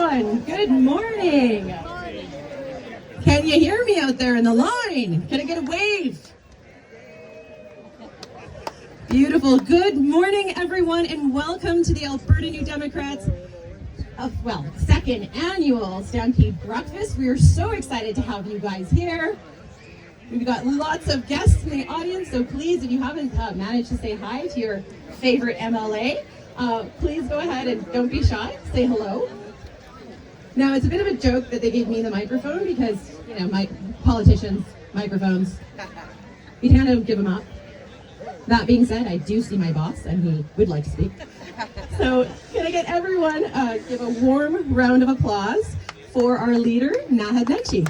everyone. Good morning. Can you hear me out there in the line? Can I get a wave? Beautiful. Good morning, everyone, and welcome to the Alberta New Democrats second annual Stampede Breakfast. We are so excited to have you guys here. We've got lots of guests in the audience, so please, if you haven't managed to say hi to your favorite MLA, please go ahead and don't be shy, say hello. Now, it's a bit of a joke that they gave me the microphone because, you know, my politicians, microphones, we kind of give them up. That being said, I do see my boss and he would like to speak. So can I get everyone give a warm round of applause for our leader, Naheed Nenshi.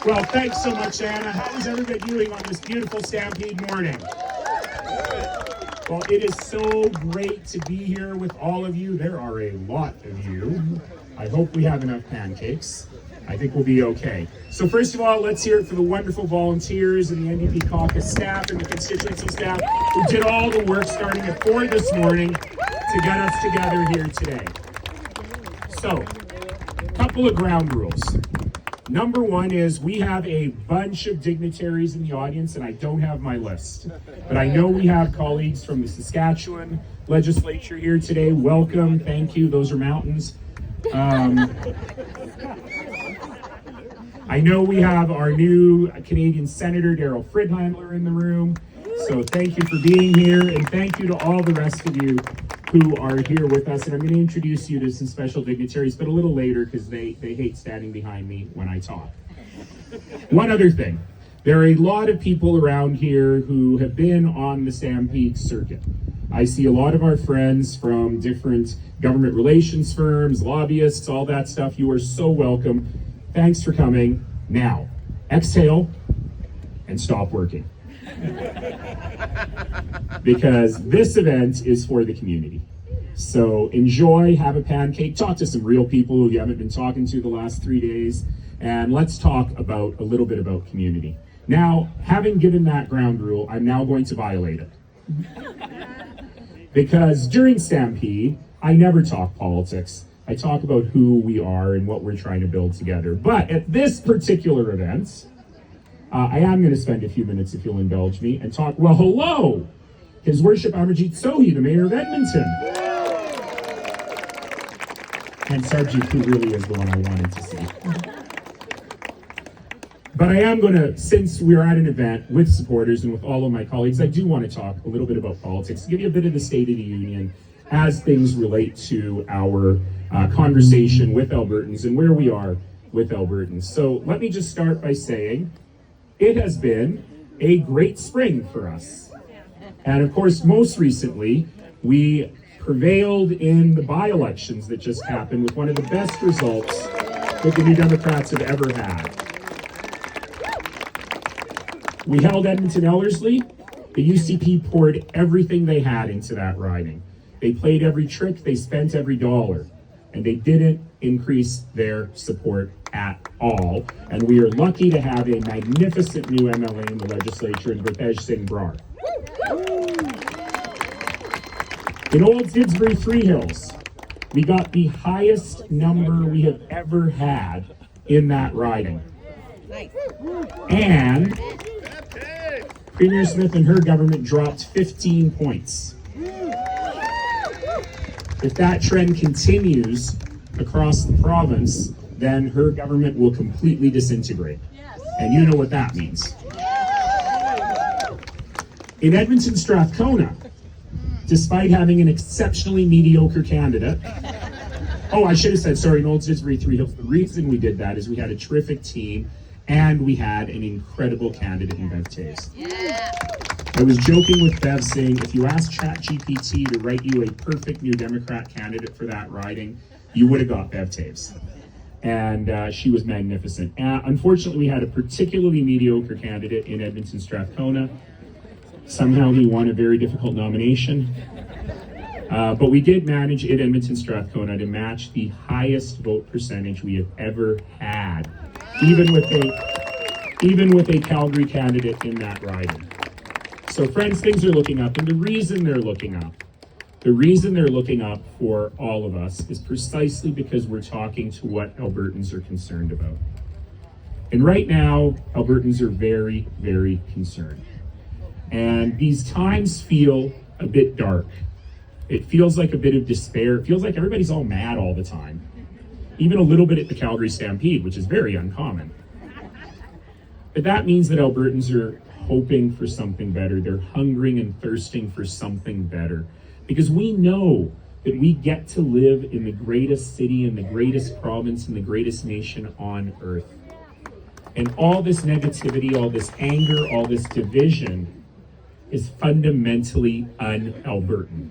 Well, thanks so much, Anna. How is everybody doing on this beautiful Stampede morning? Well, it is so great to be here with all of you. There are a lot of you. I hope we have enough pancakes. I think we'll be okay. So first of all, let's hear it for the wonderful volunteers and the NDP caucus staff and the constituency staff who did all the work starting at 4 this morning to get us together here today. So, a couple of ground rules. Number one is we have a bunch of dignitaries in the audience, and I don't have my list. But I know we have colleagues from the Saskatchewan legislature here today. Welcome, thank you, those are mountains. I know we have our new Canadian Senator, Daryl Fridhandler, in the room. So thank you for being here, and thank you to all the rest of you who are here with us. And I'm going to introduce you to some special dignitaries, but a little later because they hate standing behind me when I talk. One other thing. There are a lot of people around here who have been on the Stampede circuit. I see a lot of our friends from different government relations firms, lobbyists, all that stuff. You are so welcome. Thanks for coming. Now, exhale and stop working. Because this event is for the community. So enjoy, have a pancake, talk to some real people who you haven't been talking to the last 3 days, and let's talk about a little bit about community. Now, having given that ground rule, I'm now going to violate it. Because during Stampede, I never talk politics. I talk about who we are and what we're trying to build together. But at this particular event, I am going to spend a few minutes, if you'll indulge me, and talk, well, hello, His Worship Amarjeet Sohi, the Mayor of Edmonton. And Sarjeet, who really is the one I wanted to see. But I am going to, since we're at an event with supporters and with all of my colleagues, I do want to talk a little bit about politics, give you a bit of the State of the Union as things relate to our conversation with Albertans and where we are with Albertans. So let me just start by saying it has been a great spring for us. And of course, most recently, we prevailed in the by-elections that just happened with one of the best results that the New Democrats have ever had. We held Edmonton Ellerslie. The UCP poured everything they had into that riding. They played every trick, they spent every dollar, and they didn't increase their support at all. And we are lucky to have a magnificent new MLA in the legislature in Gurtej Singh Brar. In Old Didsbury Three Hills, we got the highest number we have ever had in that riding. And Premier Smith and her government dropped 15 points. If that trend continues across the province, then her government will completely disintegrate. And you know what that means. In Edmonton Strathcona, despite having an exceptionally mediocre candidate, I should have said, sorry, in Old Didsbury Three Hills, the reason we did that is we had a terrific team and we had an incredible candidate in Bev Taves. I was joking with Bev saying, if you asked ChatGPT to write you a perfect New Democrat candidate for that riding, you would have got Bev Taves. And she was magnificent. Unfortunately, we had a particularly mediocre candidate in Edmonton Strathcona. Somehow he won a very difficult nomination. But we did manage in Edmonton Strathcona to match the highest vote percentage we have ever had, even with a Calgary candidate in that riding. So friends, things are looking up, and the reason they're looking up The reason they're looking up for all of us is precisely because we're talking to what Albertans are concerned about. And right now, Albertans are very, very concerned. And these times feel a bit dark. It feels like a bit of despair. It feels like everybody's all mad all the time. Even a little bit at the Calgary Stampede, which is very uncommon. But that means that Albertans are hoping for something better. They're hungering and thirsting for something better. Because we know that we get to live in the greatest city, in the greatest province, in the greatest nation on earth. And all this negativity, all this anger, all this division is fundamentally un-Albertan.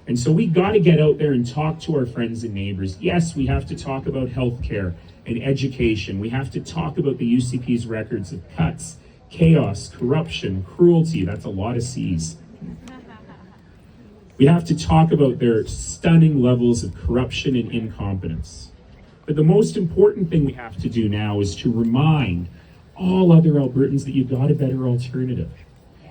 And so we got to get out there and talk to our friends and neighbors. Yes, we have to talk about healthcare and education. We have to talk about the UCP's records of cuts, chaos, corruption, cruelty. That's a lot of C's. We have to talk about their stunning levels of corruption and incompetence. But the most important thing we have to do now is to remind all other Albertans that you've got a better alternative.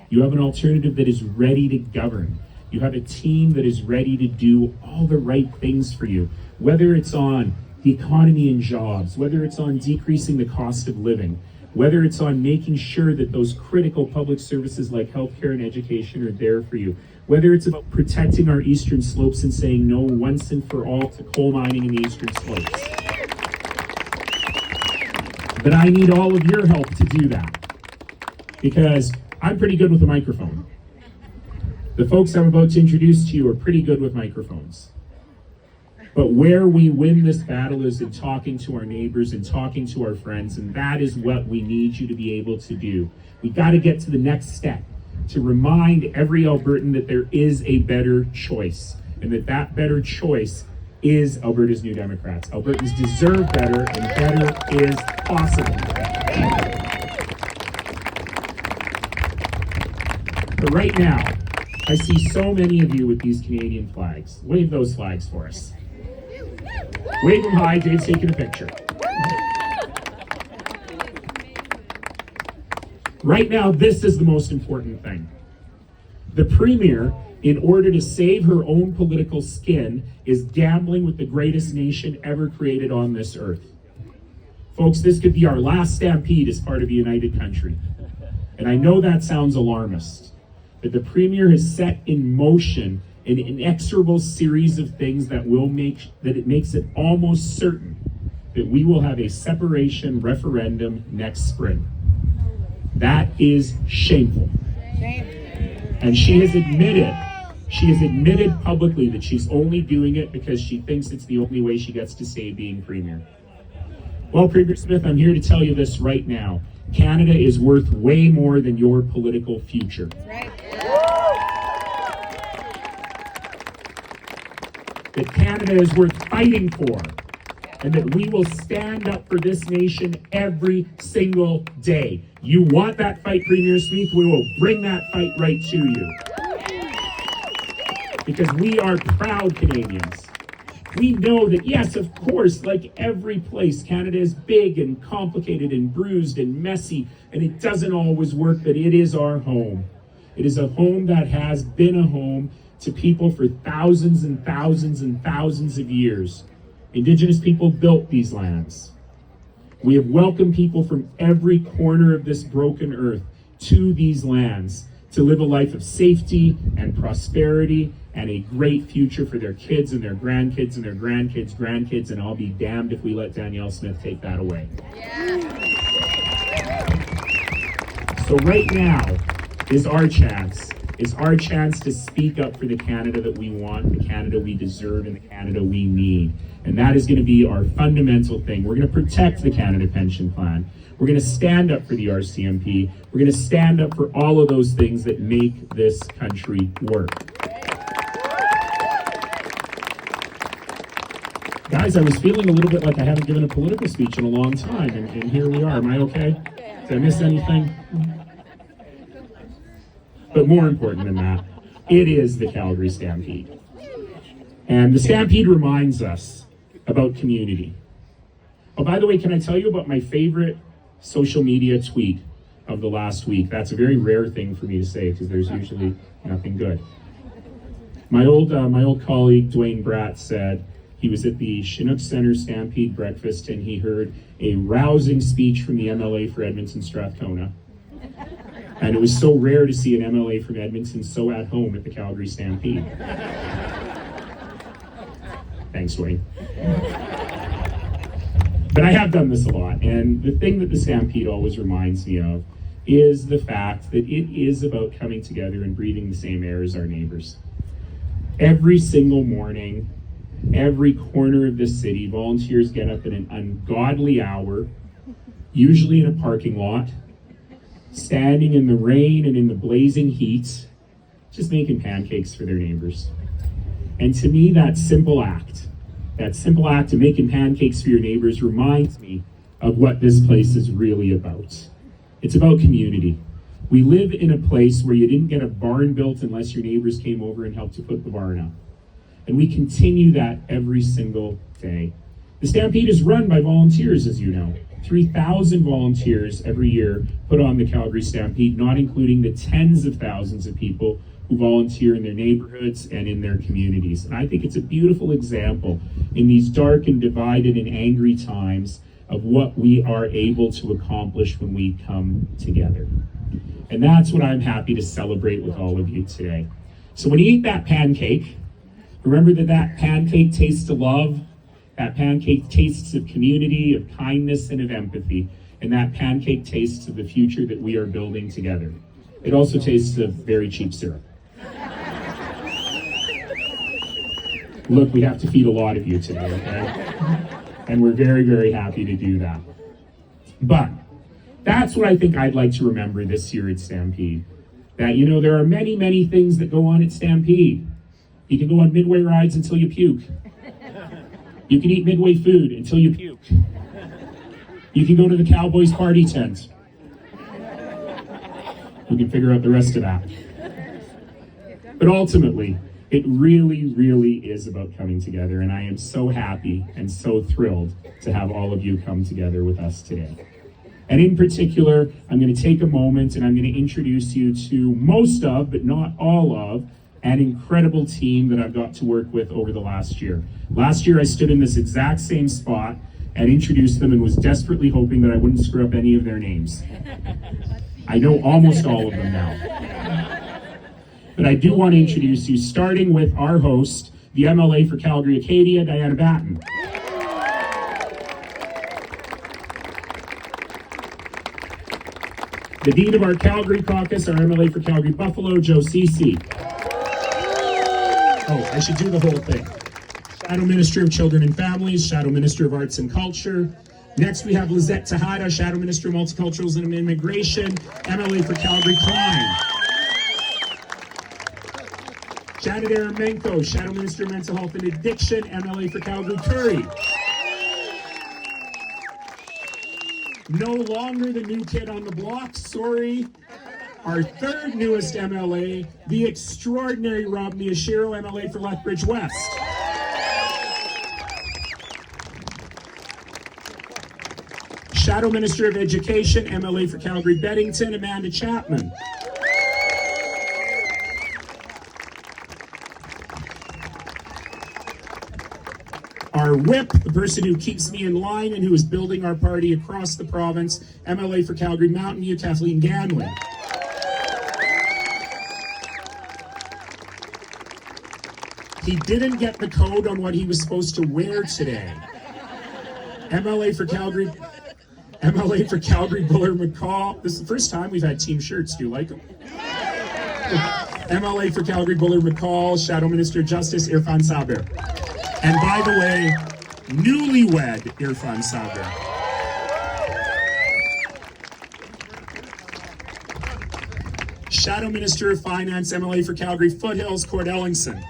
You have an alternative that is ready to govern. You have a team that is ready to do all the right things for you, whether it's on the economy and jobs, whether it's on decreasing the cost of living, whether it's on making sure that those critical public services like healthcare and education are there for you, whether it's about protecting our eastern slopes and saying no once and for all to coal mining in the eastern slopes. But I need all of your help to do that, because I'm pretty good with a microphone. The folks I'm about to introduce to you are pretty good with microphones. But where we win this battle is in talking to our neighbors and talking to our friends, and that is what we need you to be able to do. We got to get to the next step, to remind every Albertan that there is a better choice, and that better choice is Alberta's New Democrats. Albertans deserve better, and better is possible. But right now, I see so many of you with these Canadian flags. Wave those flags for us. Wave them high. Dave's taking a picture. Right now, this is the most important thing. The Premier, in order to save her own political skin, is gambling with the greatest nation ever created on this earth. Folks, this could be our last stampede as part of a united country. And I know that sounds alarmist, but the Premier has set in motion an inexorable series of things that it makes it almost certain that we will have a separation referendum next spring. That is shameful. And she has admitted publicly that she's only doing it because she thinks it's the only way she gets to stay being Premier. Well, Premier Smith, I'm here to tell you this right now. Canada is worth way more than your political future. Right. That Canada is worth fighting for, and that we will stand up for this nation every single day. You want that fight, Premier Smith? We will bring that fight right to you. Because we are proud Canadians. We know that, yes, of course, like every place, Canada is big and complicated and bruised and messy, and it doesn't always work, but it is our home. It is a home that has been a home to people for thousands and thousands and thousands of years. Indigenous people built these lands. We have welcomed people from every corner of this broken earth to these lands to live a life of safety and prosperity and a great future for their kids and their grandkids and their grandkids, and I'll be damned if we let Danielle Smith take that away. Yeah. So right now is our chance to speak up for the Canada that we want, the Canada we deserve, and the Canada we need. And that is going to be our fundamental thing. We're going to protect the Canada Pension Plan. We're going to stand up for the RCMP. We're going to stand up for all of those things that make this country work. Guys, I was feeling a little bit like I haven't given a political speech in a long time, and here we are. Am I okay? Did I miss anything? But more important than that, it is the Calgary Stampede. And the Stampede reminds us about community. Oh, by the way, can I tell you about my favorite social media tweet of the last week? That's a very rare thing for me to say because there's usually nothing good. My old colleague Dwayne Bratt said he was at the Chinook Centre Stampede Breakfast and he heard a rousing speech from the MLA for Edmonton Strathcona. And it was so rare to see an MLA from Edmonton so at home at the Calgary Stampede. Thanks, Dwayne. But I have done this a lot, and the thing that the Stampede always reminds me of is the fact that it is about coming together and breathing the same air as our neighbors. Every single morning, every corner of this city, volunteers get up at an ungodly hour, usually in a parking lot, standing in the rain and in the blazing heat, just making pancakes for their neighbors. And to me, that simple act of making pancakes for your neighbors reminds me of what this place is really about. It's about community. We live in a place where you didn't get a barn built unless your neighbors came over and helped to put the barn up. And we continue that every single day. The Stampede is run by volunteers, as you know. 3,000 volunteers every year put on the Calgary Stampede, not including the tens of thousands of people who volunteer in their neighborhoods and in their communities. And I think it's a beautiful example in these dark and divided and angry times of what we are able to accomplish when we come together. And that's what I'm happy to celebrate with all of you today. So when you eat that pancake, remember that pancake tastes of love, that pancake tastes of community, of kindness, and of empathy, and that pancake tastes of the future that we are building together. It also tastes of very cheap syrup. Look, we have to feed a lot of you today, okay? And we're very, very happy to do that. But that's what I think I'd like to remember this year at Stampede. That, you know, there are many, many things that go on at Stampede. You can go on midway rides until you puke. You can eat midway food until you puke. You can go to the Cowboys party tent. We can figure out the rest of that. But ultimately, it really, really is about coming together, and I am so happy and so thrilled to have all of you come together with us today. And in particular, I'm going to take a moment and I'm going to introduce you to most of, but not all of, an incredible team that I've got to work with over the last year. Last year, I stood in this exact same spot and introduced them and was desperately hoping that I wouldn't screw up any of their names. I know almost all of them now. But I do want to introduce you, starting with our host, the MLA for Calgary Acadia, Diana Batten. The Dean of our Calgary caucus, our MLA for Calgary Buffalo, Joe Cece. Oh, I should do the whole thing. Shadow Minister of Children and Families, Shadow Minister of Arts and Culture. Next, we have Lizette Tejada, Shadow Minister of Multiculturalism and Immigration, MLA for Calgary Klein. Janet Aramenko, Shadow Minister of Mental Health and Addiction, MLA for Calgary Curry. No longer the new kid on the block, sorry. Our third newest MLA, the extraordinary Rob Miyashiro, MLA for Lethbridge West. Shadow Minister of Education, MLA for Calgary Beddington, Amanda Chapman. Our whip, the person who keeps me in line and who is building our party across the province, MLA for Calgary Mountain View, Kathleen Ganley. He didn't get the code on what he was supposed to wear today. MLA for Calgary Buller McCall. This is the first time we've had team shirts. Do you like them? MLA for Calgary Buller McCall, Shadow Minister of Justice Irfan Saber. And by the way, newlywed Irfan Saber. Shadow Minister of Finance, MLA for Calgary Foothills, Cord Ellingson.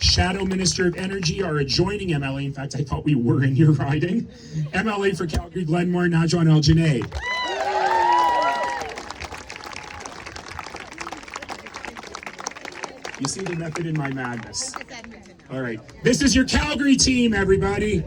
Shadow Minister of Energy, our adjoining MLA, in fact, I thought we were in your riding, MLA for Calgary Glenmore, Najwan El-Janaid. You see the method in my madness. All right, this is your Calgary team, everybody.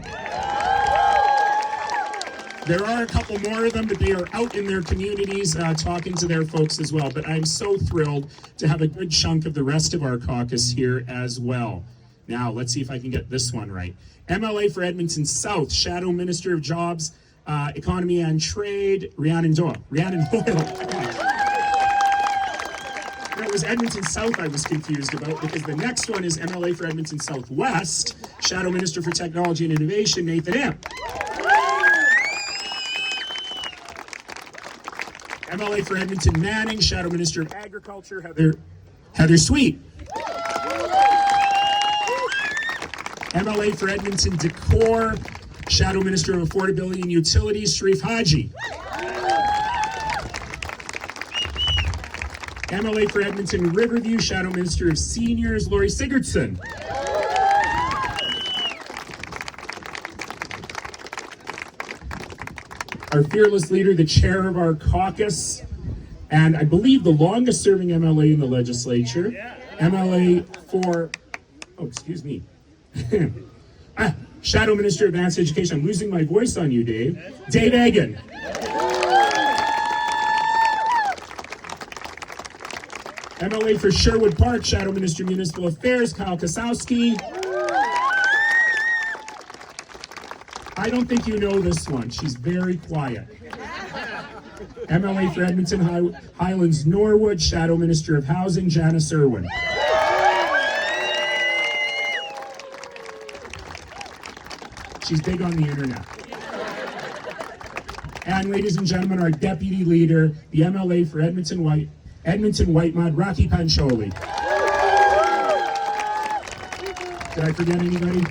There are a couple more of them, but they are out in their communities talking to their folks as well. But I'm so thrilled to have a good chunk of the rest of our caucus here as well. Now, let's see if I can get this one right. MLA for Edmonton South, Shadow Minister of Jobs, Economy and Trade, Rhiannon Doyle. That was Edmonton South I was confused about, because the next one is MLA for Edmonton Southwest, Shadow Minister for Technology and Innovation, Nathan Imp. MLA for Edmonton Manning, Shadow Minister of Agriculture, Heather Sweet. MLA for Edmonton Decor, Shadow Minister of Affordability and Utilities, Sharif Haji. MLA for Edmonton Riverview, Shadow Minister of Seniors, Lori Sigurdsson. Our fearless leader, the chair of our caucus, and I believe the longest serving MLA in the legislature, MLA for, Shadow Minister of Advanced Education. I'm losing my voice on you, Dave. Dave Egan. MLA for Sherwood Park, Shadow Minister of Municipal Affairs, Kyle Kasowski. I don't think you know this one. She's very quiet. MLA for Edmonton Highlands Norwood, Shadow Minister of Housing, Janice Irwin. She's big on the internet. And ladies and gentlemen, our deputy leader, the MLA for Edmonton Whitemud, Rocky Pancholi. Did I forget anybody?